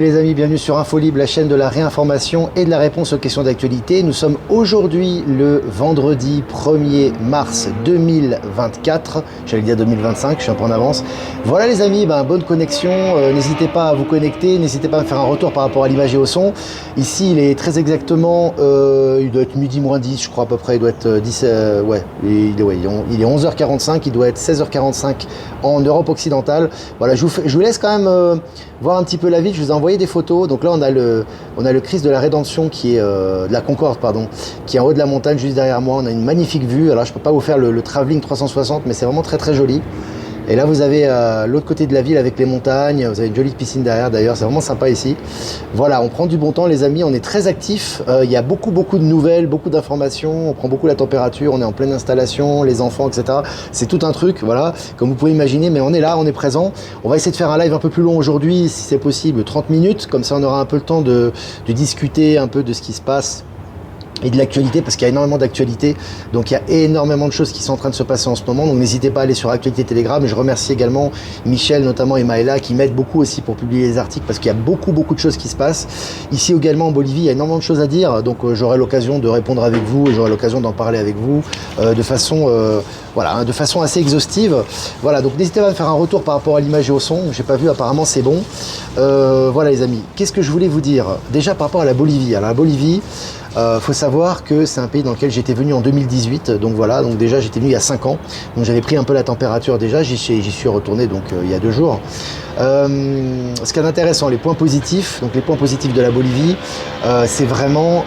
Les amis, bienvenue sur Infolib, la chaîne de la réinformation et de la réponse aux questions d'actualité. Nous sommes aujourd'hui le vendredi 1er mars 2024. J'allais dire 2025, je suis un peu en avance. Voilà les amis, bonne connexion. N'hésitez pas à vous connecter, n'hésitez pas à me faire un retour par rapport à l'image et au son. Ici, il est très exactement, il doit être midi moins 10, je crois à peu près. Il doit être 10, il est 11h45, il doit être 16h45 en Europe occidentale. Voilà, je vous laisse quand même voir un petit peu la ville. Je vous ai envoyé des photos. Donc là, on a le Christ de la Rédemption qui est de la Concorde, pardon, qui est en haut de la montagne juste derrière moi. On a une magnifique vue. Alors, je peux pas vous faire le travelling 360, mais c'est vraiment très très joli. Et là, vous avez l'autre côté de la ville avec les montagnes. Vous avez une jolie piscine derrière d'ailleurs. C'est vraiment sympa ici. Voilà, on prend du bon temps, les amis. On est très actifs. Il y a beaucoup de nouvelles, beaucoup d'informations. On prend beaucoup la température. On est en pleine installation, les enfants, etc. C'est tout un truc, voilà, comme vous pouvez imaginer. Mais on est là, on est présent. On va essayer de faire un live un peu plus long aujourd'hui, si c'est possible, 30 minutes. Comme ça, on aura un peu le temps de discuter un peu de ce qui se passe et de l'actualité, parce qu'il y a énormément d'actualités, donc il y a énormément de choses qui sont en train de se passer en ce moment, donc n'hésitez pas à aller sur Actualité Telegram. Et je remercie également Michel notamment et Maëla qui m'aident beaucoup aussi pour publier les articles, parce qu'il y a beaucoup de choses qui se passent. Ici également en Bolivie, il y a énormément de choses à dire, donc j'aurai l'occasion de répondre avec vous et j'aurai l'occasion d'en parler avec vous de façon assez exhaustive. Voilà, donc n'hésitez pas à me faire un retour par rapport à l'image et au son. J'ai pas vu, apparemment c'est bon. Voilà les amis, qu'est-ce que je voulais vous dire déjà par rapport à la Bolivie. Alors la Bolivie, faut savoir que c'est un pays dans lequel j'étais venu en 2018, donc voilà, donc déjà j'étais venu il y a 5 ans, donc j'avais pris un peu la température déjà, j'y suis retourné donc il y a 2 jours. Ce qui est intéressant, les points positifs, donc les points positifs de la Bolivie, c'est vraiment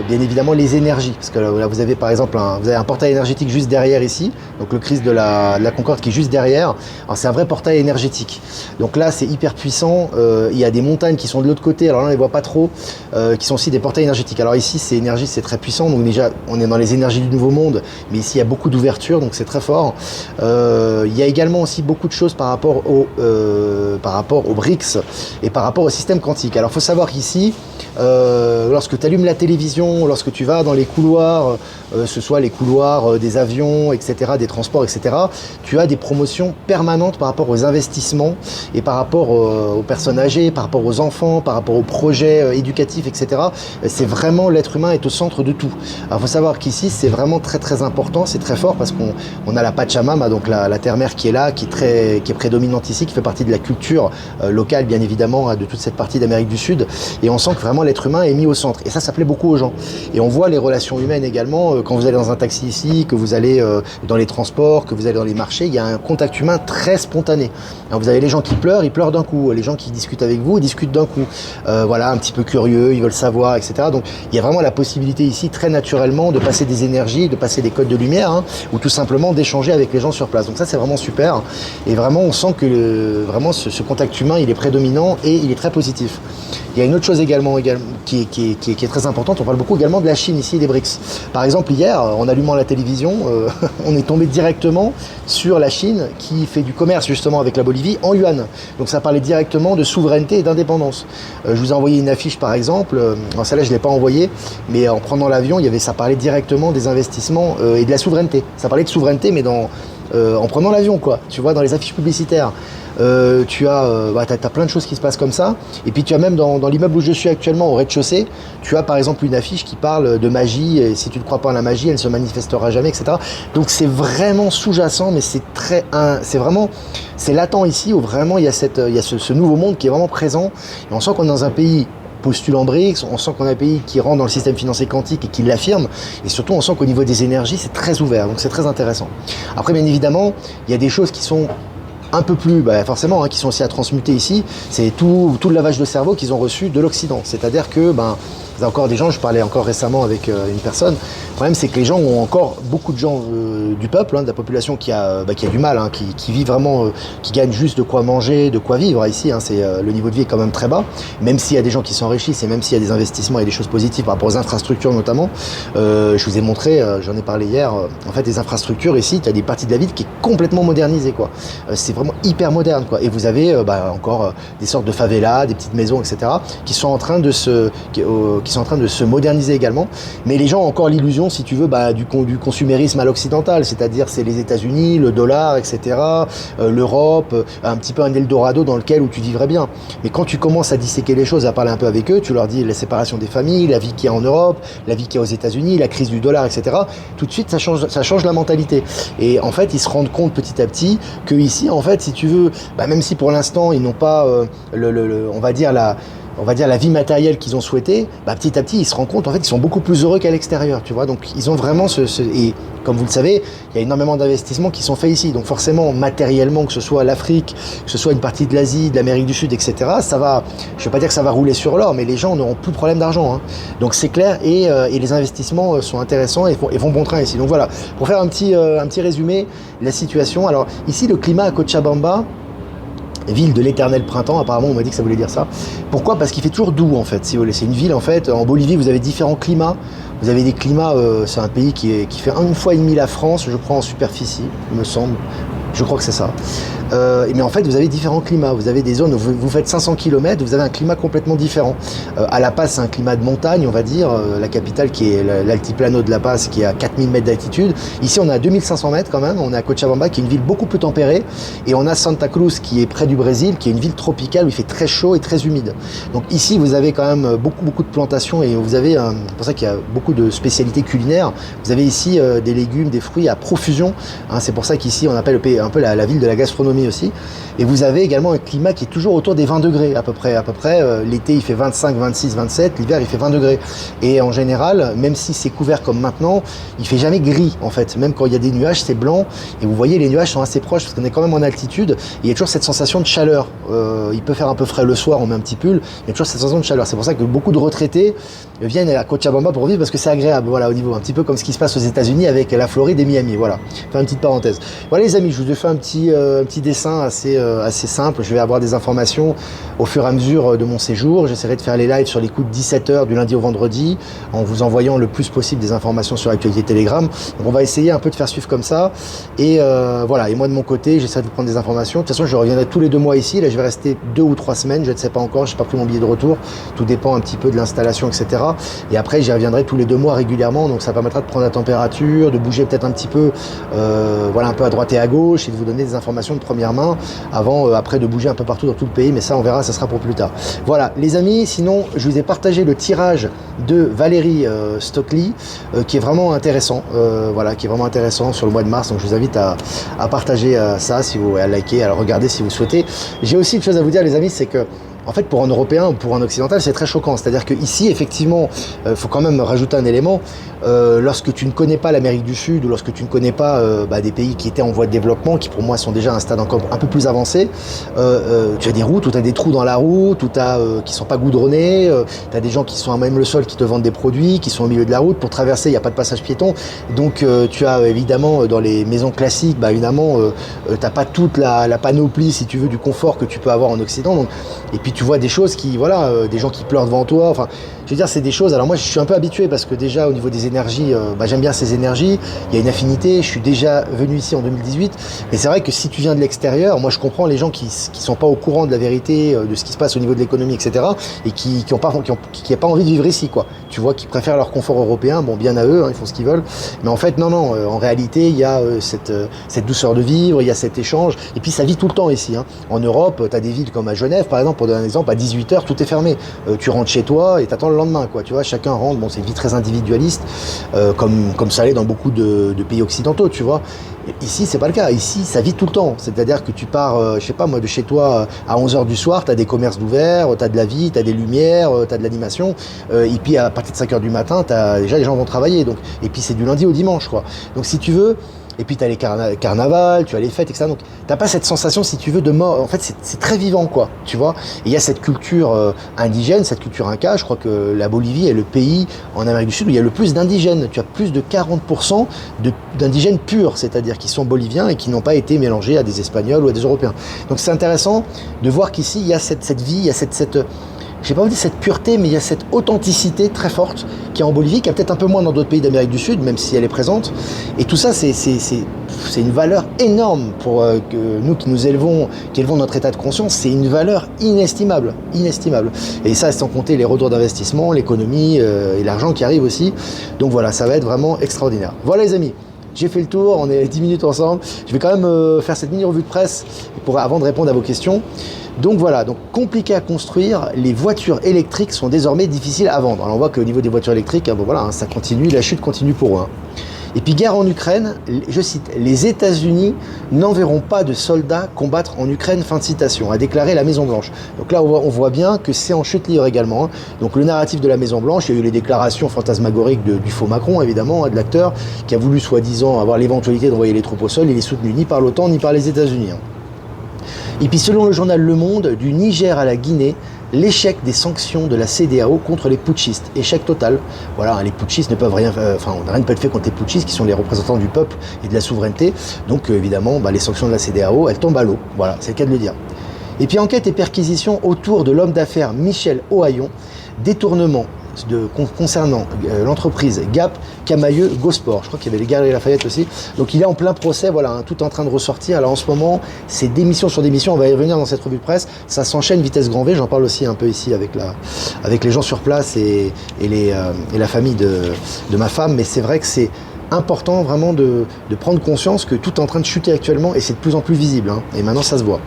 bien évidemment les énergies, parce que là vous avez par exemple vous avez un portail énergétique juste derrière ici, donc le Christ de la Concorde qui est juste derrière. Alors c'est un vrai portail énergétique, donc là c'est hyper puissant. Il y a des montagnes qui sont de l'autre côté, alors là on les voit pas trop, qui sont aussi des portails énergétiques. Alors ici c'est énergie, c'est très puissant, donc déjà on est dans les énergies du nouveau monde, mais ici il y a beaucoup d'ouverture, donc c'est très fort. Il y a également aussi beaucoup de choses par rapport aux BRICS et par rapport au système quantique. Alors il faut savoir qu'ici, lorsque tu allumes la télévision, lorsque tu vas dans les couloirs, ce soit les couloirs des avions, etc., des transports, etc., tu as des promotions permanentes par rapport aux investissements et par rapport aux personnes âgées, par rapport aux enfants, par rapport aux projets éducatifs, etc. C'est vraiment, l'être humain est au centre de tout. Alors il faut savoir qu'ici, c'est vraiment très important, c'est très fort, parce qu'on a la Pachamama, donc la terre-mère qui est là, qui est prédominante ici, qui fait partie de la culture locale, bien évidemment, de toute cette partie d'Amérique du Sud, et on sent que vraiment l'être humain est mis au centre, et ça plaît beaucoup aux gens. Et on voit les relations humaines également, quand vous allez dans un taxi ici, que vous allez dans les transports, que vous allez dans les marchés, il y a un contact humain très spontané. Alors vous avez les gens qui pleurent, ils pleurent d'un coup, les gens qui discutent avec vous, ils discutent d'un coup, voilà, un petit peu curieux, ils veulent savoir, etc. Donc il y a vraiment la possibilité ici, très naturellement, de passer des énergies, de passer des codes de lumière, ou tout simplement d'échanger avec les gens sur place. Donc ça c'est vraiment super, et vraiment on sent que vraiment ce contact humain il est prédominant et il est très positif. Il y a une autre chose également qui est très importante, on parle beaucoup également de la Chine ici et des BRICS. Par exemple hier, en allumant la télévision, on est tombé directement sur la Chine qui fait du commerce justement avec la Bolivie en yuan. Donc ça parlait directement de souveraineté et d'indépendance. Je vous ai envoyé une affiche par exemple, alors celle-là je ne l'ai pas envoyée, mais en prenant l'avion, ça parlait directement des investissements et de la souveraineté. Ça parlait de souveraineté mais en prenant l'avion quoi, tu vois, dans les affiches publicitaires. Tu as plein de choses qui se passent comme ça, et puis tu as même dans l'immeuble où je suis actuellement au rez-de-chaussée, tu as par exemple une affiche qui parle de magie, et si tu ne crois pas à la magie elle ne se manifestera jamais, etc. Donc c'est vraiment sous-jacent, mais c'est latent ici, où vraiment il y a ce nouveau monde qui est vraiment présent, et on sent qu'on est dans un pays postulant BRICS, on sent qu'on a un pays qui rentre dans le système financier quantique et qui l'affirme, et surtout on sent qu'au niveau des énergies c'est très ouvert, donc c'est très intéressant. Après bien évidemment il y a des choses qui sont un peu plus, forcément, qui sont aussi à transmuter ici, c'est tout le lavage de cerveau qu'ils ont reçu de l'Occident. C'est-à-dire que, il y a encore des gens, je parlais encore récemment avec une personne, le problème c'est que les gens ont encore, beaucoup de gens du peuple, de la population qui a du mal, qui vit vraiment, qui gagne juste de quoi manger, de quoi vivre ici, le niveau de vie est quand même très bas, même s'il y a des gens qui s'enrichissent et même s'il y a des investissements et des choses positives par rapport aux infrastructures notamment. Je vous ai montré, j'en ai parlé hier, en fait les infrastructures ici, tu as des parties de la ville qui est complètement modernisée quoi. C'est vraiment hyper moderne quoi, et vous avez encore des sortes de favelas, des petites maisons, etc. qui sont en train de se moderniser également, mais les gens ont encore l'illusion, si tu veux, du consumérisme à l'occidental, c'est-à-dire c'est les États-Unis, le dollar, etc., l'Europe, un petit peu un Eldorado dans lequel où tu vivrais bien. Mais quand tu commences à disséquer les choses, à parler un peu avec eux, tu leur dis la séparation des familles, la vie qu'il y a en Europe, la vie qu'il y a aux États-Unis, la crise du dollar, etc. Tout de suite, ça change la mentalité. Et en fait, ils se rendent compte petit à petit que ici, en fait, si tu veux, même si pour l'instant ils n'ont pas on va dire la vie matérielle qu'ils ont souhaité, petit à petit, ils se rendent compte, en fait, ils sont beaucoup plus heureux qu'à l'extérieur, tu vois. Donc, ils ont vraiment et comme vous le savez, il y a énormément d'investissements qui sont faits ici. Donc, forcément, matériellement, que ce soit l'Afrique, que ce soit une partie de l'Asie, de l'Amérique du Sud, etc., ça va, je ne vais pas dire que ça va rouler sur l'or, mais les gens n'auront plus de problème d'argent, hein. Donc, c'est clair, et les investissements sont intéressants et vont bon train ici. Donc, voilà, pour faire un petit résumé de la situation. Alors, ici, le climat à Cochabamba, ville de l'éternel printemps, apparemment on m'a dit que ça voulait dire ça. Pourquoi? Parce qu'il fait toujours doux en fait, si vous voulez. C'est une ville en fait, en Bolivie vous avez différents climats. Vous avez des climats, c'est un pays qui fait une fois et demi la France, je crois, en superficie, il me semble. Je crois que c'est ça. Mais en fait, vous avez différents climats. Vous avez des zones où vous faites 500 km, vous avez un climat complètement différent. À La Paz, c'est un climat de montagne, on va dire. La capitale qui est l'altiplano de La Paz, qui est à 4000 mètres d'altitude. Ici, on est à 2500 mètres quand même. On est à Cochabamba, qui est une ville beaucoup plus tempérée. Et on a Santa Cruz, qui est près du Brésil, qui est une ville tropicale où il fait très chaud et très humide. Donc ici, vous avez quand même beaucoup de plantations et vous avez, c'est pour ça qu'il y a beaucoup de spécialités culinaires. Vous avez ici des légumes, des fruits à profusion. Hein, c'est pour ça qu'ici, on appelle un peu la ville de la gastronomie aussi. Et vous avez également un climat qui est toujours autour des 20 degrés à peu près. L'été il fait 25, 26, 27, l'hiver il fait 20 degrés. Et en général, même si c'est couvert comme maintenant, il fait jamais gris en fait. Même quand il y a des nuages, c'est blanc. Et vous voyez, les nuages sont assez proches parce qu'on est quand même en altitude. Et il y a toujours cette sensation de chaleur. Il peut faire un peu frais le soir, on met un petit pull. Il y a toujours cette sensation de chaleur. C'est pour ça que beaucoup de retraités viennent à Cochabamba pour vivre parce que c'est agréable. Voilà, au niveau un petit peu comme ce qui se passe aux États-Unis avec la Floride et Miami. Voilà. Faire une petite parenthèse. Voilà les amis, je vous ai fait un petit dessin assez simple. Je vais avoir des informations au fur et à mesure de mon séjour. J'essaierai de faire les lives sur les coups de 17h du lundi au vendredi en vous envoyant le plus possible des informations sur l'actualité Telegram. Donc on va essayer un peu de faire suivre comme ça. Et voilà. Et moi de mon côté, j'essaie de vous prendre des informations. De toute façon, je reviendrai tous les 2 mois ici. Là, je vais rester 2 ou 3 semaines. Je ne sais pas encore. Je n'ai pas pris mon billet de retour. Tout dépend un petit peu de l'installation, etc. Et après, j'y reviendrai tous les 2 mois régulièrement. Donc ça permettra de prendre la température, de bouger peut-être un petit peu, un peu à droite et à gauche et de vous donner des informations de première main avant, après de bouger un peu partout dans tout le pays, mais ça on verra, ça sera pour plus tard. Voilà les amis, sinon je vous ai partagé le tirage de Valérie Stockley qui est vraiment intéressant, qui est vraiment intéressant sur le mois de mars, donc je vous invite à partager ça, à liker, à le regarder si vous souhaitez. J'ai aussi une chose à vous dire les amis, c'est que en fait, pour un Européen ou pour un Occidental, c'est très choquant. C'est-à-dire qu'ici, effectivement, faut quand même rajouter un élément. Lorsque tu ne connais pas l'Amérique du Sud ou lorsque tu ne connais pas des pays qui étaient en voie de développement, qui pour moi sont déjà à un stade encore un peu plus avancé, tu as des routes où tu as des trous dans la route, qui sont pas goudronnés, tu as des gens qui sont à même le sol qui te vendent des produits, qui sont au milieu de la route. Pour traverser, il n'y a pas de passage piéton. Donc, tu as évidemment, dans les maisons classiques, évidemment, tu n'as pas toute la panoplie, si tu veux, du confort que tu peux avoir en Occident. Donc, et puis, tu vois des choses des gens qui pleurent devant toi. Enfin, je veux dire, c'est des choses. Alors moi, je suis un peu habitué parce que déjà, au niveau des énergies, j'aime bien ces énergies. Il y a une affinité. Je suis déjà venu ici en 2018. Mais c'est vrai que si tu viens de l'extérieur, moi, je comprends les gens qui sont pas au courant de la vérité, de ce qui se passe au niveau de l'économie, etc. Et qui n'ont pas envie de vivre ici, quoi. Tu vois, qui préfèrent leur confort européen. Bon, bien à eux, hein, ils font ce qu'ils veulent. Mais en fait, non. En réalité, il y a cette douceur de vivre, il y a cet échange. Et puis, ça vit tout le temps ici, hein. En Europe, tu as des villes comme à Genève, par exemple, pour donner un exemple, à 18h, tout est fermé. Tu rentres chez toi et t'attends le lendemain, quoi. Tu vois, chacun rentre. Bon, c'est une vie très individualiste, comme ça l'est dans beaucoup de pays occidentaux, tu vois. Et ici, c'est pas le cas. Ici, ça vit tout le temps. C'est-à-dire que tu pars, je sais pas moi, de chez toi à 11h du soir, t'as des commerces d'ouverts, t'as de la vie, t'as des lumières, t'as de l'animation. Et puis, à partir de 5h du matin, déjà les gens vont travailler. Donc, et puis, c'est du lundi au dimanche, quoi. Donc, si tu veux, et puis tu as les carnavals, tu as les fêtes, etc. Donc tu n'as pas cette sensation, si tu veux, de mort. En fait, c'est très vivant, quoi, tu vois. Et il y a cette culture indigène, cette culture inca. Je crois que la Bolivie est le pays en Amérique du Sud où il y a le plus d'indigènes. Tu as plus de 40% d'indigènes purs, c'est-à-dire qui sont boliviens et qui n'ont pas été mélangés à des Espagnols ou à des Européens. Donc c'est intéressant de voir qu'ici, il y a cette vie, il y a je vais pas vous dire cette pureté, mais il y a cette authenticité très forte qui est en Bolivie, qui a peut-être un peu moins dans d'autres pays d'Amérique du Sud, même si elle est présente. Et tout ça, c'est une valeur énorme pour nous qui nous élevons, qui élevons notre état de conscience. C'est une valeur inestimable, inestimable. Et ça, sans compter les retours d'investissement, l'économie et l'argent qui arrive aussi. Donc voilà, ça va être vraiment extraordinaire. Voilà les amis. J'ai fait le tour, on est 10 minutes ensemble. Je vais quand même faire cette mini revue de presse avant de répondre à vos questions. Donc voilà, donc compliqué à construire, les voitures électriques sont désormais difficiles à vendre. Alors on voit qu'au niveau des voitures électriques, bon voilà, ça continue, la chute continue pour eux. Et puis guerre en Ukraine, je cite, les États-Unis n'enverront pas de soldats combattre en Ukraine, fin de citation, a déclaré la Maison Blanche. Donc là on voit bien que c'est en chute libre également. Donc le narratif de la Maison Blanche, il y a eu les déclarations fantasmagoriques du faux Macron évidemment, de l'acteur, qui a voulu soi-disant avoir l'éventualité d'envoyer les troupes au sol. Il est soutenu ni par l'OTAN ni par les États-Unis. Et puis selon le journal Le Monde, du Niger à la Guinée, l'échec des sanctions de la CEDEAO contre les putschistes. Échec total. Voilà, les putschistes ne peuvent rien, on n'a rien de fait contre les putschistes qui sont les représentants du peuple et de la souveraineté. Donc évidemment, les sanctions de la CEDEAO, elles tombent à l'eau. Voilà, c'est le cas de le dire. Et puis enquête et perquisition autour de l'homme d'affaires Michel Ohaillon, détournement concernant l'entreprise Gap, Camailleux, Gosport. Je crois qu'il y avait les Galeries Lafayette aussi. Donc il est en plein procès, voilà, tout est en train de ressortir. Alors en ce moment, c'est démission sur démission, on va y revenir dans cette revue de presse. Ça s'enchaîne vitesse grand V, j'en parle aussi un peu ici avec les gens sur place et la famille de ma femme. Mais c'est vrai que c'est important vraiment de prendre conscience que tout est en train de chuter actuellement et c'est de plus en plus visible. Et maintenant ça se voit.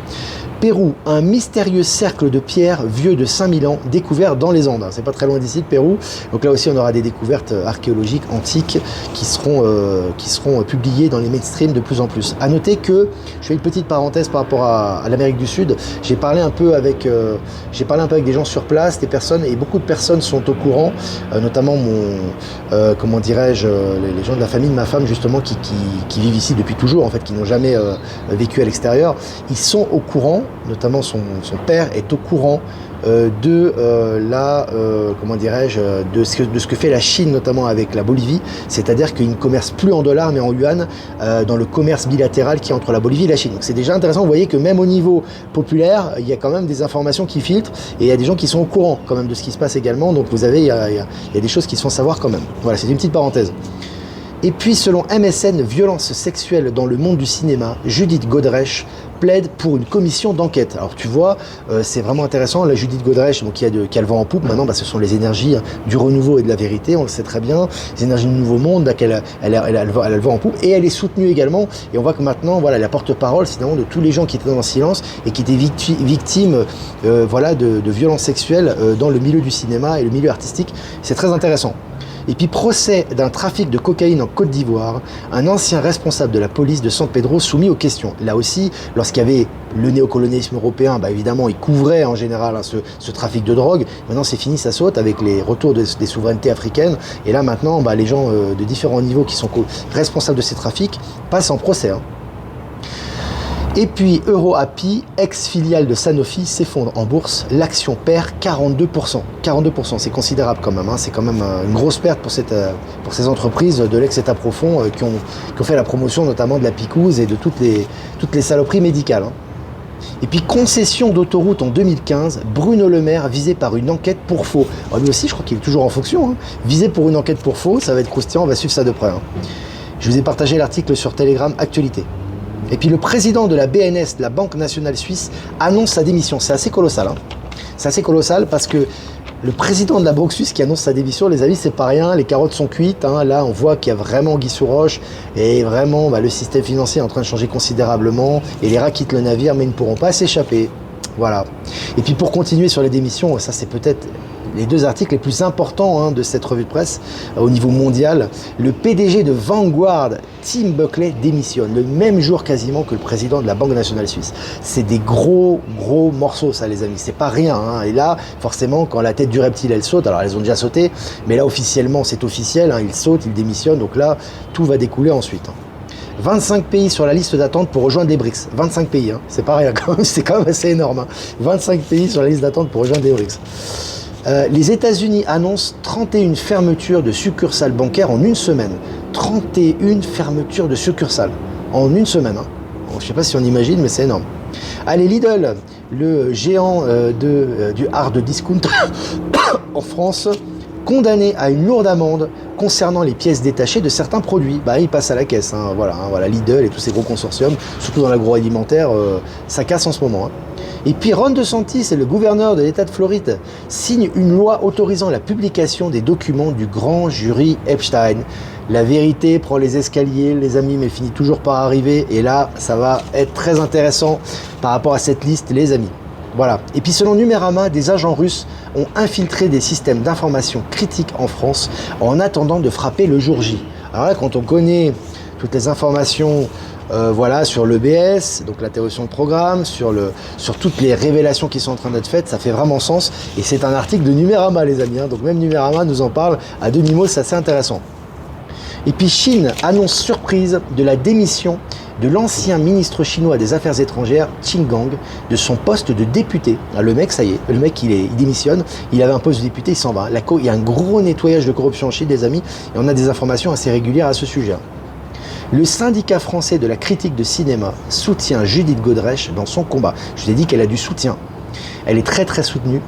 Pérou, un mystérieux cercle de pierre vieux de 5000 ans découvert dans les Andes. C'est pas très loin d'ici, le Pérou. Donc là aussi, on aura des découvertes archéologiques antiques qui seront publiées dans les mainstream de plus en plus. À noter que, je fais une petite parenthèse par rapport à l'Amérique du Sud, j'ai parlé un peu avec des gens sur place, des personnes, et beaucoup de personnes sont au courant, notamment les gens de la famille de ma femme justement qui vivent ici depuis toujours, en fait, qui n'ont jamais vécu à l'extérieur. Ils sont au courant, notamment son père est au courant de ce que fait la Chine, notamment avec la Bolivie, c'est-à-dire qu'ils ne commercent plus en dollars mais en yuan dans le commerce bilatéral qui est entre la Bolivie et la Chine. Donc c'est déjà intéressant, vous voyez que même au niveau populaire, il y a quand même des informations qui filtrent et il y a des gens qui sont au courant quand même de ce qui se passe également, donc vous avez, il y a des choses qui se font savoir quand même. Voilà, c'est une petite parenthèse. Et puis, selon MSN, violence sexuelle dans le monde du cinéma, Judith Godrèche plaide pour une commission d'enquête. Alors tu vois, c'est vraiment intéressant. La Judith Godrèche, donc, qui a le vent en poupe, maintenant, ce sont les énergies du renouveau et de la vérité, on le sait très bien, les énergies du nouveau monde, elle a le vent en poupe, et elle est soutenue également. Et on voit que maintenant, voilà, la porte-parole, c'est de tous les gens qui étaient dans le silence et qui étaient victimes de violences sexuelles dans le milieu du cinéma et le milieu artistique. C'est très intéressant. Et puis procès d'un trafic de cocaïne en Côte d'Ivoire, un ancien responsable de la police de San Pedro soumis aux questions. Là aussi, lorsqu'il y avait le néocolonialisme européen, évidemment, il couvrait en général ce trafic de drogue. Maintenant, c'est fini, ça saute avec les retours des souverainetés africaines. Et là, maintenant, les gens de différents niveaux qui sont responsables de ces trafics passent en procès. Et puis EuroAPI, ex-filiale de Sanofi, s'effondre en bourse. L'action perd 42%. 42%, c'est considérable quand même. C'est quand même une grosse perte pour ces entreprises de l'ex-État profond qui ont fait la promotion notamment de la picouse et de toutes les saloperies médicales. Et puis concession d'autoroute en 2015, Bruno Le Maire visé par une enquête pour faux. Alors lui aussi, je crois qu'il est toujours en fonction. Visé pour une enquête pour faux, ça va être croustillant, on va suivre ça de près. Je vous ai partagé l'article sur Telegram Actualité. Et puis le président de la BNS, de la Banque Nationale Suisse, annonce sa démission. C'est assez colossal. C'est assez colossal parce que le président de la Banque Suisse qui annonce sa démission, les amis, c'est pas rien. Les carottes sont cuites. Là, on voit qu'il y a vraiment Guy sous roche et vraiment le système financier est en train de changer considérablement. Et les rats quittent le navire, mais ils ne pourront pas s'échapper. Voilà. Et puis pour continuer sur les démissions, ça c'est peut-être les deux articles les plus importants de cette revue de presse au niveau mondial. Le PDG de Vanguard, Tim Buckley, démissionne le même jour quasiment que le président de la Banque Nationale Suisse. C'est des gros morceaux ça les amis, c'est pas rien. Et là forcément quand la tête du reptile elle saute, alors elles ont déjà sauté, mais là officiellement c'est officiel, il saute, il démissionne, donc là tout va découler ensuite. 25 pays sur la liste d'attente pour rejoindre les BRICS. 25 pays, c'est pas rien quand même, c'est quand même assez énorme. 25 pays sur la liste d'attente pour rejoindre les BRICS. Les États-Unis annoncent 31 fermetures de succursales bancaires en une semaine. 31 fermetures de succursales en une semaine. Bon, je ne sais pas si on imagine, mais c'est énorme. Allez, Lidl. le géant du hard discount en France, condamné à une lourde amende concernant les pièces détachées de certains produits. Bah, il passe à la caisse, hein, voilà, Lidl et tous ces gros consortiums, surtout dans l'agroalimentaire, ça casse en ce moment. Hein. Et puis Ron DeSantis et le gouverneur de l'État de Floride signent une loi autorisant la publication des documents du grand jury Epstein. La vérité prend les escaliers, les amis, mais finit toujours par arriver. Et là, ça va être très intéressant par rapport à cette liste, les amis. Voilà. Et puis selon Numérama, des agents russes ont infiltré des systèmes d'information critiques en France en attendant de frapper le jour J. Alors là, quand on connaît toutes les informations sur l'EBS, donc l'interruption de programme, sur toutes les révélations qui sont en train d'être faites, ça fait vraiment sens. Et c'est un article de Numérama, les amis. Hein. Donc même Numérama nous en parle à demi-mot, c'est assez intéressant. Et puis Chine annonce surprise de la démission de l'ancien ministre chinois des Affaires étrangères, Qin Gang, de son poste de député. Le mec, ça y est, le mec il démissionne, il avait un poste de député, il s'en va. Il y a un gros nettoyage de corruption en Chine, des amis, et on a des informations assez régulières à ce sujet. Le syndicat français de la critique de cinéma soutient Judith Godrèche dans son combat. Je vous ai dit qu'elle a du soutien. Elle est très très soutenue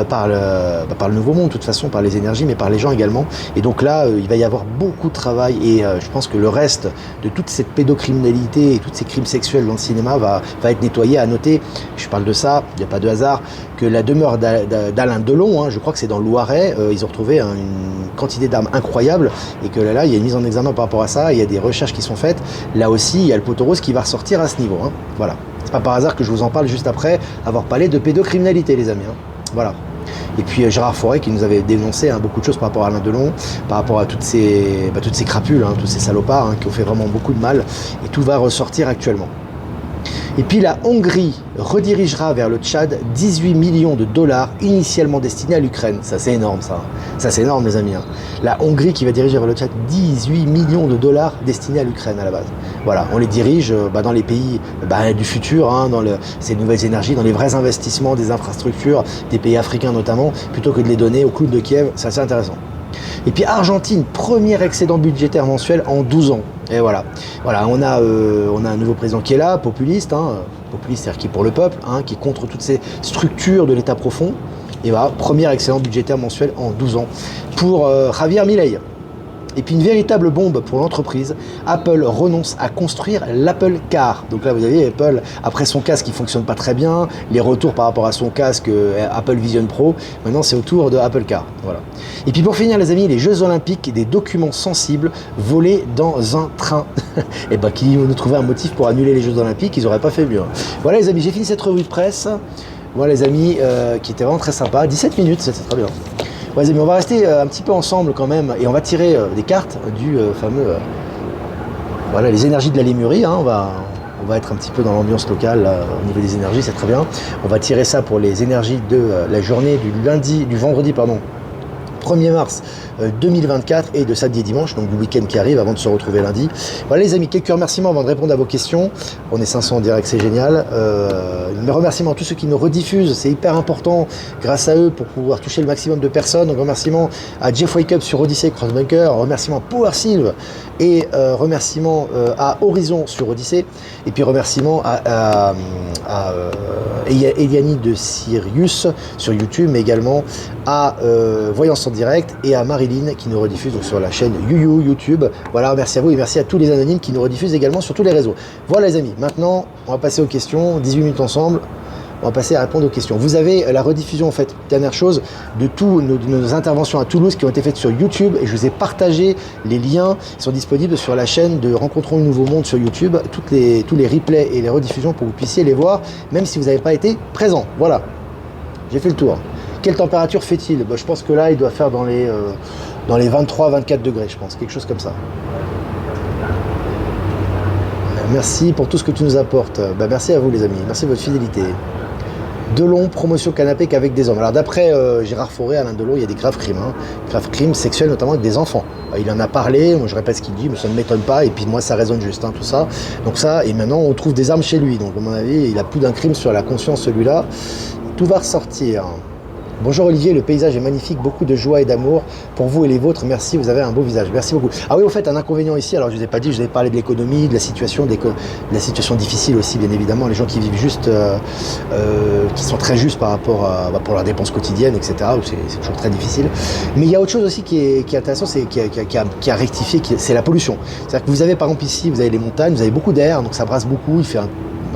par le Nouveau Monde, de toute façon, par les énergies, mais par les gens également. Et donc là, il va y avoir beaucoup de travail et je pense que le reste de toute cette pédocriminalité et tous ces crimes sexuels dans le cinéma va être nettoyé. À noter, je parle de ça, il n'y a pas de hasard, que la demeure d'Alain Delon, hein, je crois que c'est dans le Loiret, ils ont retrouvé une quantité d'armes incroyable et que là, il y a une mise en examen par rapport à ça, il y a des recherches qui sont faites. Là aussi, il y a le poteau rose qui va ressortir à ce niveau. Hein. Voilà. C'est pas par hasard que je vous en parle juste après avoir parlé de pédocriminalité, les amis. Hein. Voilà. Et puis Gérard Fauré qui nous avait dénoncé beaucoup de choses par rapport à Alain Delon, par rapport à toutes ces crapules, hein, tous ces salopards qui ont fait vraiment beaucoup de mal. Et tout va ressortir actuellement. Et puis la Hongrie redirigera vers le Tchad 18 millions de dollars initialement destinés à l'Ukraine. Ça c'est énorme ça. Ça c'est énorme les amis. Hein. La Hongrie qui va diriger vers le Tchad 18 millions de dollars destinés à l'Ukraine à la base. Voilà, on les dirige dans les pays du futur, hein, dans ces nouvelles énergies, dans les vrais investissements des infrastructures, des pays africains notamment, plutôt que de les donner au clown de Kiev. C'est assez intéressant. Et puis Argentine, premier excédent budgétaire mensuel en 12 ans. Et voilà, on a un nouveau président qui est là, populiste, c'est-à-dire qui est pour le peuple, qui est contre toutes ces structures de l'État profond. Et voilà, premier excédent budgétaire mensuel en 12 ans pour Javier Milei. Et puis une véritable bombe pour l'entreprise, Apple renonce à construire l'Apple Car. Donc là vous avez Apple, après son casque qui ne fonctionne pas très bien, les retours par rapport à son casque Apple Vision Pro, maintenant c'est au tour de Apple Car. Voilà. Et puis pour finir les amis, les Jeux Olympiques, des documents sensibles volés dans un train. Et qui nous trouvaient un motif pour annuler les Jeux Olympiques, ils n'auraient pas fait mieux. Voilà les amis, j'ai fini cette revue de presse. Voilà les amis, qui était vraiment très sympa. 17 minutes, c'est très bien. Ouais, les amis, on va rester un petit peu ensemble quand même et on va tirer des cartes du fameux les énergies de la Lémurie. Hein, on va être un petit peu dans l'ambiance locale là, au niveau des énergies, c'est très bien. On va tirer ça pour les énergies de la journée du vendredi 1er mars 2024 et de samedi et dimanche, donc du week-end qui arrive avant de se retrouver lundi. Voilà les amis, quelques remerciements avant de répondre à vos questions. On est 500 en direct, c'est génial. Mes remerciements à tous ceux qui nous rediffusent, c'est hyper important grâce à eux pour pouvoir toucher le maximum de personnes. Donc remerciements à Jeff Wake Up sur Odyssey Crossbunker, remerciements à Power Sylve et remerciements à Horizon sur Odyssey et puis remerciements à Eliani de Sirius sur YouTube, mais également à Voyance en direct et à Marilyn qui nous rediffuse donc sur la chaîne YouTube. Voilà, merci à vous et merci à tous les anonymes qui nous rediffusent également sur tous les réseaux. Voilà les amis, maintenant on va passer aux questions, 18 minutes ensemble. On va passer à répondre aux questions. Vous avez la rediffusion, en fait, dernière chose, de tous nos interventions à Toulouse qui ont été faites sur YouTube et je vous ai partagé les liens qui sont disponibles sur la chaîne de Rencontrons le Nouveau Monde sur YouTube, tous les replays et les rediffusions pour que vous puissiez les voir, même si vous n'avez pas été présent. Voilà, j'ai fait le tour. Quelle température fait-il ? Je pense que là, il doit faire dans les 23-24 degrés, je pense, quelque chose comme ça. Merci pour tout ce que tu nous apportes. Merci à vous les amis, merci de votre fidélité. Delon, promotion canapé qu'avec des hommes. Alors d'après Gérard Fauré, Alain Delon, il y a des graves crimes, graves crimes sexuels notamment avec des enfants. Il en a parlé, moi je répète ce qu'il dit, mais ça ne m'étonne pas, et puis moi ça résonne juste, tout ça. Donc ça, et maintenant on trouve des armes chez lui, donc à mon avis, il a plus d'un crime sur la conscience celui-là. Tout va ressortir. Bonjour Olivier, le paysage est magnifique, beaucoup de joie et d'amour pour vous et les vôtres. Merci, vous avez un beau visage. Merci beaucoup. Ah oui, au fait, un inconvénient ici, alors je ne vous ai pas dit, je vous ai parlé de l'économie, de la situation, de la situation difficile aussi, bien évidemment. Les gens qui vivent juste, qui sont très justes par rapport à pour leurs dépenses quotidiennes, etc. C'est toujours très difficile. Mais il y a autre chose aussi qui est intéressant, c'est qui a rectifié, c'est la pollution. C'est-à-dire que vous avez par exemple ici, vous avez les montagnes, vous avez beaucoup d'air, donc ça brasse beaucoup,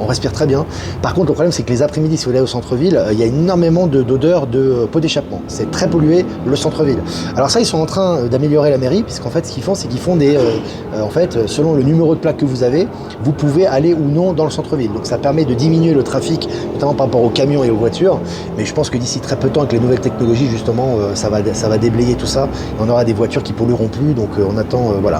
on respire très bien. Par contre, le problème, c'est que les après-midi, si vous allez au centre-ville, il y a énormément d'odeurs de pots d'échappement. C'est très pollué, le centre-ville. Alors ça, ils sont en train d'améliorer la mairie, puisqu'en fait, ce qu'ils font, c'est qu'ils font en fait, selon le numéro de plaque que vous avez, vous pouvez aller ou non dans le centre-ville. Donc ça permet de diminuer le trafic, notamment par rapport aux camions et aux voitures. Mais je pense que d'ici très peu de temps, avec les nouvelles technologies, justement, ça va déblayer tout ça. On aura des voitures qui pollueront plus. Donc on attend, voilà,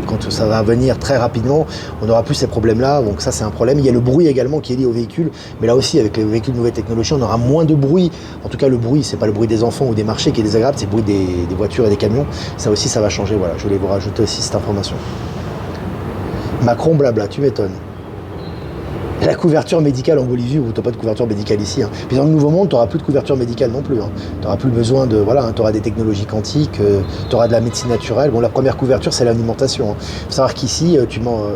quand ça va venir très rapidement, on n'aura plus ces problèmes-là. Donc ça, c'est un problème. Il y a le bruit également qui est lié aux véhicules, mais là aussi avec les véhicules de nouvelle technologie on aura moins de bruit. En tout cas le bruit, c'est pas le bruit des enfants ou des marchés qui est désagréable, c'est le bruit des voitures et des camions. Ça aussi ça va changer, voilà, je voulais vous rajouter aussi cette information. Macron blabla, tu m'étonnes. La couverture médicale en Bolivie, où tu n'as pas de couverture médicale ici. Hein. Puis dans le Nouveau Monde, tu n'auras plus de couverture médicale non plus. Hein. Tu n'auras plus besoin de... Voilà, hein, tu auras des technologies quantiques, tu auras de la médecine naturelle. Bon, la première couverture, c'est l'alimentation. Il faut savoir qu'ici,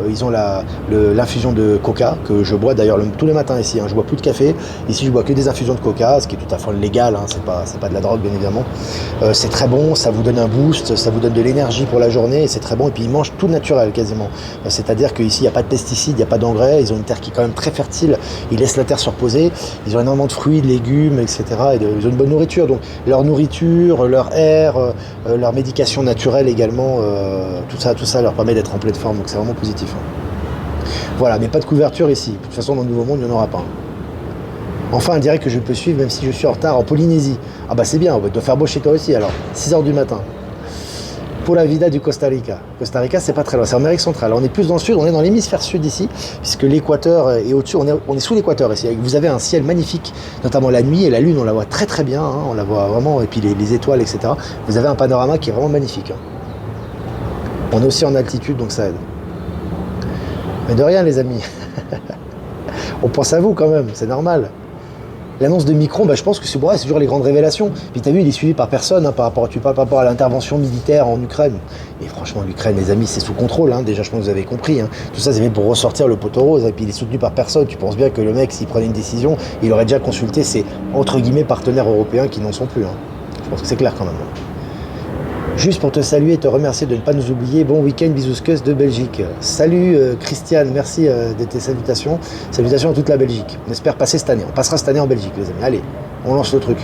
ils ont l'infusion de coca, que je bois d'ailleurs tous les matins ici. Hein. Je bois plus de café. Ici, je bois que des infusions de coca, ce qui est tout à fait légal. Hein. C'est pas de la drogue, bien évidemment. C'est très bon, ça vous donne un boost, ça vous donne de l'énergie pour la journée, et c'est très bon. Et puis, ils mangent tout naturel, quasiment. C'est-à-dire qu'ici, il n'y a pas de pesticides, il n'y a pas d'engrais. Ils ont une terre qui est quand même très fertile, ils laissent la terre se reposer, ils ont énormément de fruits, de légumes, etc. Ils ont une bonne nourriture, donc leur nourriture, leur air, leur médication naturelle également, tout ça leur permet d'être en pleine forme, donc c'est vraiment positif. Hein. Voilà, mais pas de couverture ici, de toute façon dans le Nouveau Monde il n'y en aura pas. Enfin un direct que je peux suivre même si je suis en retard en Polynésie. Ah bah c'est bien, on va te faire beau chez toi aussi alors, 6h du matin. Pour la vida du Costa Rica. Costa Rica, c'est pas très loin, c'est en Amérique centrale. On est plus dans le sud, on est dans l'hémisphère sud ici, puisque l'équateur est au-dessus, on est sous l'équateur ici. Vous avez un ciel magnifique, notamment la nuit, et la lune, on la voit très très bien, hein, on la voit vraiment, et puis les étoiles, etc. Vous avez un panorama qui est vraiment magnifique. Hein. On est aussi en altitude, donc ça aide. Mais de rien, les amis. On pense à vous quand même, c'est normal. L'annonce de Micron, je pense que c'est toujours les grandes révélations. Puis tu as vu, il est suivi par personne, hein, par rapport à l'intervention militaire en Ukraine. Et franchement, l'Ukraine, les amis, c'est sous contrôle. Hein. Déjà, je pense que vous avez compris. Hein. Tout ça, c'est fait pour ressortir le poteau rose. Et puis, il est soutenu par personne. Tu penses bien que le mec, s'il prenait une décision, il aurait déjà consulté ses, entre guillemets, partenaires européens qui n'en sont plus. Hein. Je pense que c'est clair quand même. Juste pour te saluer et te remercier de ne pas nous oublier. Bon week-end, bisous de Belgique. Salut Christiane, merci de tes salutations. Salutations à toute la Belgique. On espère passer cette année. On passera cette année en Belgique, les amis. Allez, on lance le truc.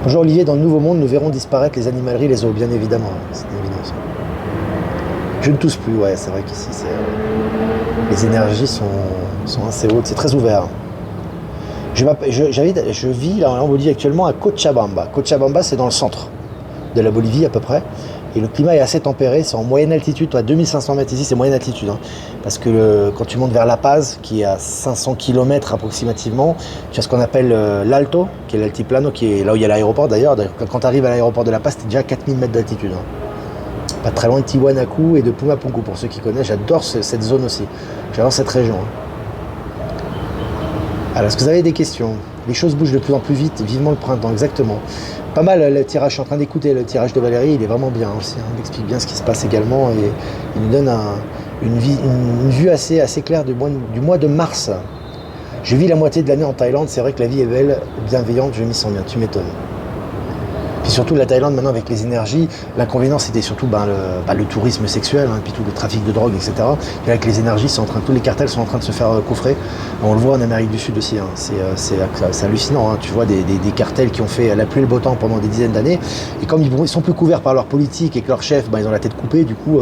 Bonjour Olivier, dans le Nouveau Monde, nous verrons disparaître les animaleries, les zoos, bien évidemment. C'est une évidence. Je ne tousse plus, ouais, c'est vrai qu'ici, les énergies sont assez hautes. C'est très ouvert. Je vis là, en Bolivie actuellement à Cochabamba. Cochabamba, c'est dans le centre de la Bolivie à peu près, et le climat est assez tempéré, c'est en moyenne altitude, toi 2500 mètres ici c'est moyenne altitude, hein. Parce que quand tu montes vers La Paz, qui est à 500 km approximativement, tu as ce qu'on appelle l'Alto, qui est l'altiplano, qui est là où il y a l'aéroport d'ailleurs, quand tu arrives à l'aéroport de La Paz, tu es déjà à 4000 mètres d'altitude, hein. Pas très loin de Tiwanaku et de Pumapunku, pour ceux qui connaissent, j'adore cette zone aussi, j'adore cette région. Hein. Alors, est-ce que vous avez des questions? Les choses bougent de plus en plus vite, vivement le printemps, exactement. Pas mal le tirage, je suis en train d'écouter le tirage de Valérie, il est vraiment bien aussi, hein. Il explique bien ce qui se passe également et il nous donne une vue assez claire du mois de mars. Je vis la moitié de l'année en Thaïlande, c'est vrai que la vie est belle, bienveillante, je m'y sens bien, tu m'étonnes. Puis surtout la Thaïlande maintenant avec les énergies, l'inconvénient c'était surtout le tourisme sexuel, hein, puis tout le trafic de drogue, etc. Et avec les énergies, tous les cartels sont en train de se faire coffrer. On le voit en Amérique du Sud aussi, hein. C'est hallucinant, hein. Tu vois des cartels qui ont fait la pluie et le beau temps pendant des dizaines d'années, et comme ils sont plus couverts par leur politique et que leurs chefs, ils ont la tête coupée, du coup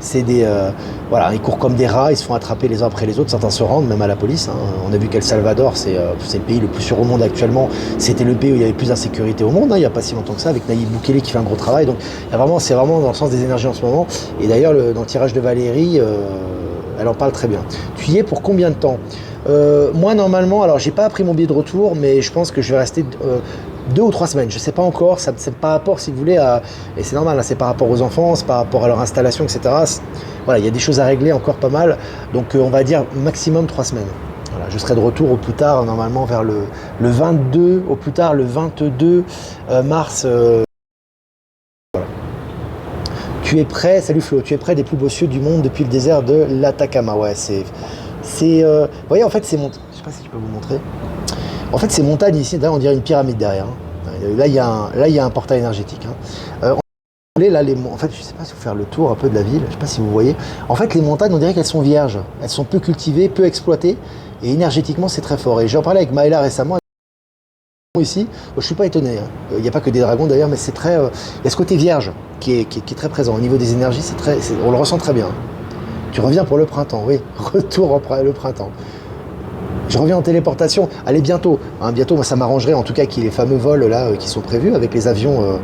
ils courent comme des rats, ils se font attraper les uns après les autres, certains se rendent même à la police, hein. On a vu qu'El Salvador, c'est le pays le plus sûr au monde actuellement, c'était le pays où il y avait plus d'insécurité au monde, hein, il n'y a pas si longtemps que ça, avec Nayib Bukele qui fait un gros travail, donc c'est vraiment dans le sens des énergies en ce moment, et d'ailleurs dans le tirage de Valérie, elle en parle très bien. Tu y es pour combien de temps? Moi normalement, alors j'ai pas pris mon billet de retour, mais je pense que je vais rester 2 ou 3 semaines, je sais pas encore, c'est par rapport, si vous voulez, et c'est normal, hein, c'est par rapport aux enfants, c'est par rapport à leur installation, etc. Voilà, il y a des choses à régler encore pas mal, donc on va dire maximum 3 semaines. Voilà, je serai de retour au plus tard, normalement vers le 22, au plus tard le 22 mars. Voilà. Tu es près, salut Flo, tu es près des plus beaux cieux du monde depuis le désert de l'Atacama. Ouais, vous voyez, en fait, je sais pas si tu peux vous montrer. En fait, ces montagnes ici, d'ailleurs, on dirait une pyramide derrière. Hein. Là, il y a un portail énergétique. Hein. Là, en fait, je ne sais pas si vous faire le tour un peu de la ville, je ne sais pas si vous voyez. En fait, les montagnes, on dirait qu'elles sont vierges. Elles sont peu cultivées, peu exploitées. Et énergétiquement, c'est très fort. Et j'en parlais avec Maëla récemment. Ici, je ne suis pas étonné. Hein. Il n'y a pas que des dragons d'ailleurs, mais c'est très. Il y a ce côté vierge qui est très présent. Au niveau des énergies, on le ressent très bien. Tu reviens pour le printemps, oui. Retour le printemps. Je reviens en téléportation. Allez, bientôt. Hein, bientôt, moi, ça m'arrangerait en tout cas qu'il y ait les fameux vols là qui sont prévus avec les avions,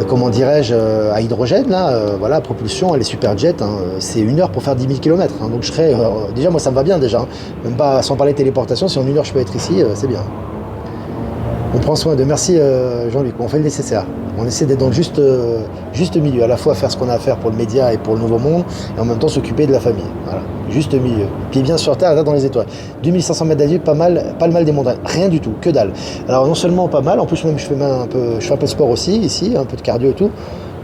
comment dirais-je, à hydrogène, là, voilà, propulsion, les superjets. Hein, c'est 1 heure pour faire 10 000 km. Hein, donc je serais. Déjà, moi, ça me va bien déjà. Hein, même pas sans parler de téléportation, si en 1 heure je peux être ici, c'est bien. On prend soin de. Merci Jean-Luc, on fait le nécessaire. On essaie d'être dans le juste milieu, à la fois faire ce qu'on a à faire pour le média et pour le nouveau monde, et en même temps s'occuper de la famille. Voilà, juste milieu. Pieds bien sur terre, là dans les étoiles. 2500 mètres d'altitude, pas le mal des montagnes. Rien du tout, que dalle. Alors non seulement pas mal, en plus même je fais un peu de sport aussi, ici, un peu de cardio et tout.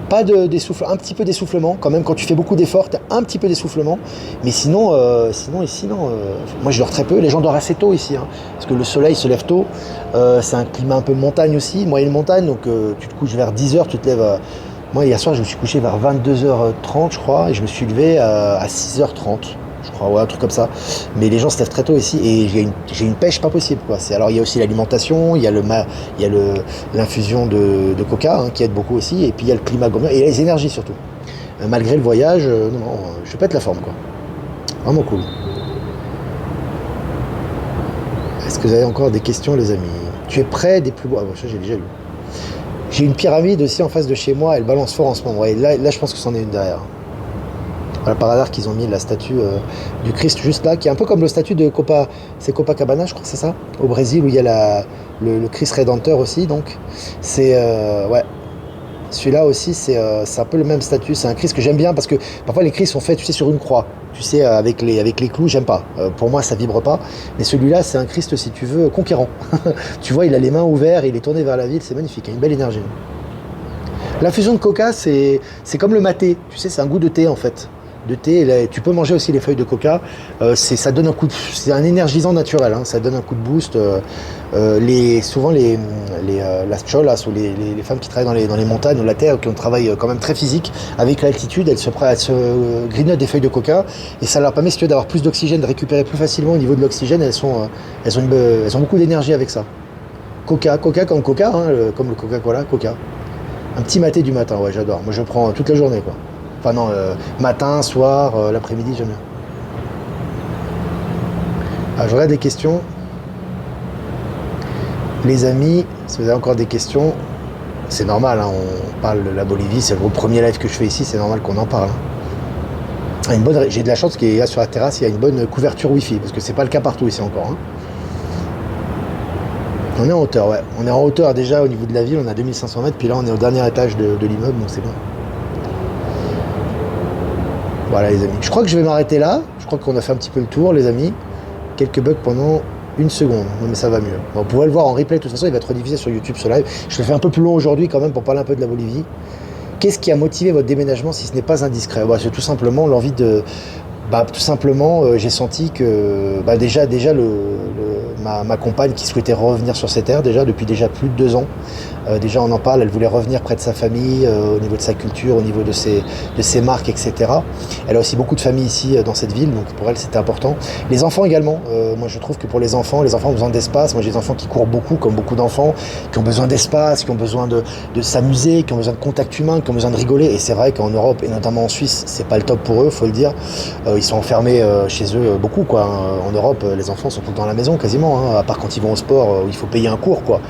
Pas d'essoufflement, un petit peu d'essoufflement quand même quand tu fais beaucoup d'efforts, t'as un petit peu d'essoufflement, mais sinon, moi je dors très peu, les gens dorment assez tôt ici, hein, parce que le soleil se lève tôt, c'est un climat un peu montagne aussi, moyenne montagne, donc tu te couches vers 10h, tu te lèves, moi hier soir je me suis couché vers 22h30 je crois, et je me suis levé à 6h30. Je crois, ouais, un truc comme ça. Mais les gens se lèvent très tôt ici et j'ai une pêche pas possible, quoi. Alors il y a aussi l'alimentation, il y a l'infusion de coca hein, qui aide beaucoup aussi, et puis il y a le climat gourmand et les énergies surtout. Malgré le voyage, non, je pète la forme, quoi. Vraiment cool. Est-ce que vous avez encore des questions, les amis? Tu es près des plus beaux. Ah bon, ça j'ai déjà eu. J'ai une pyramide aussi en face de chez moi, elle balance fort en ce moment. Ouais, là je pense que c'en est une derrière. Voilà, par hasard qu'ils ont mis la statue du Christ juste là, qui est un peu comme le statut de Copacabana, je crois que c'est ça, au Brésil, où il y a le Christ Rédempteur aussi, donc c'est, ouais, celui-là aussi, c'est un peu le même statut, c'est un Christ que j'aime bien, parce que parfois les Christ sont faits, tu sais, sur une croix, tu sais, avec les clous, j'aime pas, pour moi ça vibre pas, mais celui-là, c'est un Christ, si tu veux, conquérant, tu vois, il a les mains ouvertes, il est tourné vers la ville, c'est magnifique, il a une belle énergie. L'infusion de coca, c'est comme le maté, tu sais, c'est un goût de thé en fait. De thé, là, tu peux manger aussi les feuilles de coca, ça donne c'est un énergisant naturel, hein, ça donne un coup de boost. Souvent las cholas ou les femmes qui travaillent dans les montagnes ou la terre, qui ont un travail quand même très physique, avec l'altitude, elles se grignotent des feuilles de coca et ça leur permet, si tu veux, d'avoir plus d'oxygène, de récupérer plus facilement au niveau de l'oxygène. Elles ont beaucoup d'énergie avec ça. Coca comme coca, hein, comme le Coca-Cola, coca. Un petit maté du matin, ouais, j'adore. Moi je prends toute la journée, quoi. Enfin non, matin, soir, l'après-midi, j'aime bien. Alors, je regarde des questions. Les amis, si vous avez encore des questions, c'est normal, hein, on parle de la Bolivie, c'est le premier live que je fais ici, c'est normal qu'on en parle. Hein. J'ai de la chance qu'il y a sur la terrasse, il y a une bonne couverture Wi-Fi, parce que c'est pas le cas partout ici encore. Hein. On est en hauteur, ouais. On est en hauteur déjà au niveau de la ville, on a 2500 mètres, puis là on est au dernier étage de l'immeuble, donc c'est bien. Voilà les amis, je crois que je vais m'arrêter là, je crois qu'on a fait un petit peu le tour les amis. Quelques bugs pendant 1 seconde, non mais ça va mieux. Bon, vous pouvez le voir en replay, de toute façon il va être rediffusé sur YouTube ce live. Je le fais un peu plus long aujourd'hui quand même pour parler un peu de la Bolivie. Qu'est-ce qui a motivé votre déménagement si ce n'est pas indiscret? C'est tout simplement l'envie de... tout simplement j'ai senti que déjà ma compagne qui souhaitait revenir sur ces terres déjà depuis déjà plus de 2 ans. Déjà on en parle, elle voulait revenir près de sa famille, au niveau de sa culture, au niveau de ses marques, etc. Elle a aussi beaucoup de famille ici dans cette ville, donc pour elle c'était important. Les enfants également, moi je trouve que pour les enfants ont besoin d'espace. Moi j'ai des enfants qui courent beaucoup, comme beaucoup d'enfants, qui ont besoin d'espace, qui ont besoin de s'amuser, qui ont besoin de contact humain, qui ont besoin de rigoler. Et c'est vrai qu'en Europe, et notamment en Suisse, c'est pas le top pour eux, faut le dire. Ils sont enfermés chez eux beaucoup, quoi. En Europe, les enfants sont tout le temps à la maison quasiment, hein, à part quand ils vont au sport où il faut payer un cours, quoi.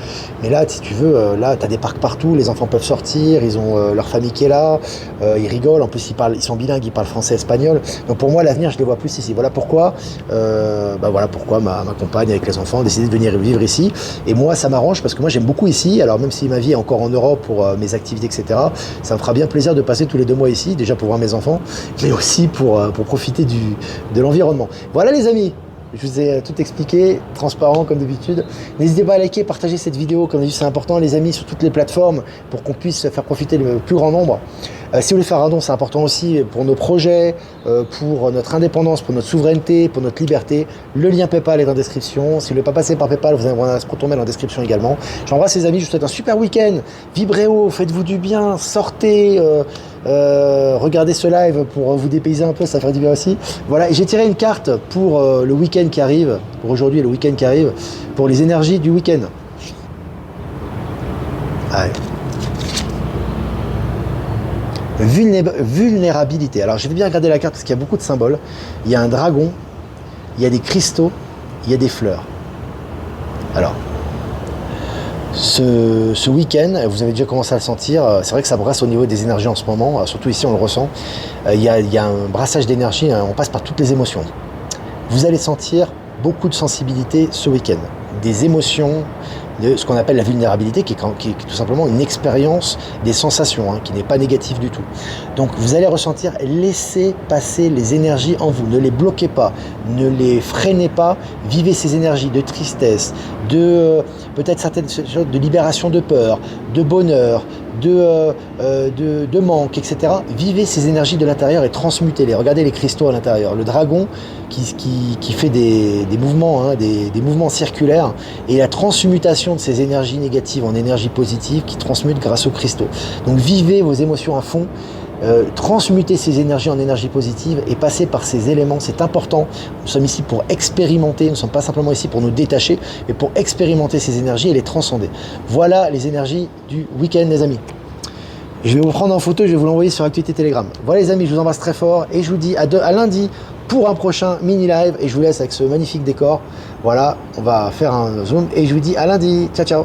Mais là, si tu veux, là, t'as des parcs partout, les enfants peuvent sortir, ils ont leur famille qui est là, ils rigolent, en plus ils sont bilingues, ils parlent français, espagnol. Donc pour moi, l'avenir, je les vois plus ici. Voilà pourquoi, voilà pourquoi ma compagne avec les enfants a décidé de venir vivre ici. Et moi, ça m'arrange parce que moi, j'aime beaucoup ici. Alors même si ma vie est encore en Europe pour mes activités, etc., ça me fera bien plaisir de passer tous les 2 mois ici, déjà pour voir mes enfants, mais aussi pour profiter de l'environnement. Voilà les amis. Je vous ai tout expliqué, transparent comme d'habitude. N'hésitez pas à liker, partager cette vidéo, comme dit c'est important les amis sur toutes les plateformes pour qu'on puisse faire profiter le plus grand nombre. Si vous voulez faire un don, c'est important aussi pour nos projets, pour notre indépendance, pour notre souveraineté, pour notre liberté. Le lien PayPal est dans la description. Si vous ne voulez pas passer par PayPal, vous avez un adresse mail en description également. J'embrasse les amis, je vous souhaite un super week-end. Vibrez haut, faites-vous du bien, sortez, regardez ce live pour vous dépayser un peu, ça fait du bien aussi. Voilà, et j'ai tiré une carte pour le week-end qui arrive, pour aujourd'hui et le week-end qui arrive, pour les énergies du week-end. Allez. Vulnérabilité. Alors je vais bien regarder la carte parce qu'il y a beaucoup de symboles. Il y a un dragon, il y a des cristaux, il y a des fleurs. Alors, ce week-end, vous avez déjà commencé à le sentir, c'est vrai que ça brasse au niveau des énergies en ce moment, surtout ici on le ressent. Il y a un brassage d'énergie, on passe par toutes les émotions. Vous allez sentir beaucoup de sensibilité ce week-end, des émotions, de ce qu'on appelle la vulnérabilité, qui est tout simplement une expérience des sensations, qui n'est pas négative du tout. Donc vous allez ressentir, laissez passer les énergies en vous, ne les bloquez pas, ne les freinez pas, vivez ces énergies de tristesse, de peut-être certaines choses de libération de peur, de bonheur, de manque, etc. Vivez ces énergies de l'intérieur et transmutez-les. Regardez les cristaux à l'intérieur. Le dragon qui fait des mouvements, des mouvements circulaires, et la transmutation de ces énergies négatives en énergie positive qui transmutent grâce aux cristaux. Donc vivez vos émotions à fond. Transmuter ces énergies en énergie positive et passer par ces éléments, c'est important. Nous sommes ici pour expérimenter, nous ne sommes pas simplement ici pour nous détacher, mais pour expérimenter ces énergies et les transcender. Voilà les énergies du week-end, les amis. Je vais vous prendre en photo et je vais vous l'envoyer sur Actualité Telegram. Voilà les amis, je vous embrasse très fort et je vous dis à lundi pour un prochain mini live et je vous laisse avec ce magnifique décor. Voilà, on va faire un zoom et je vous dis à lundi. Ciao, ciao.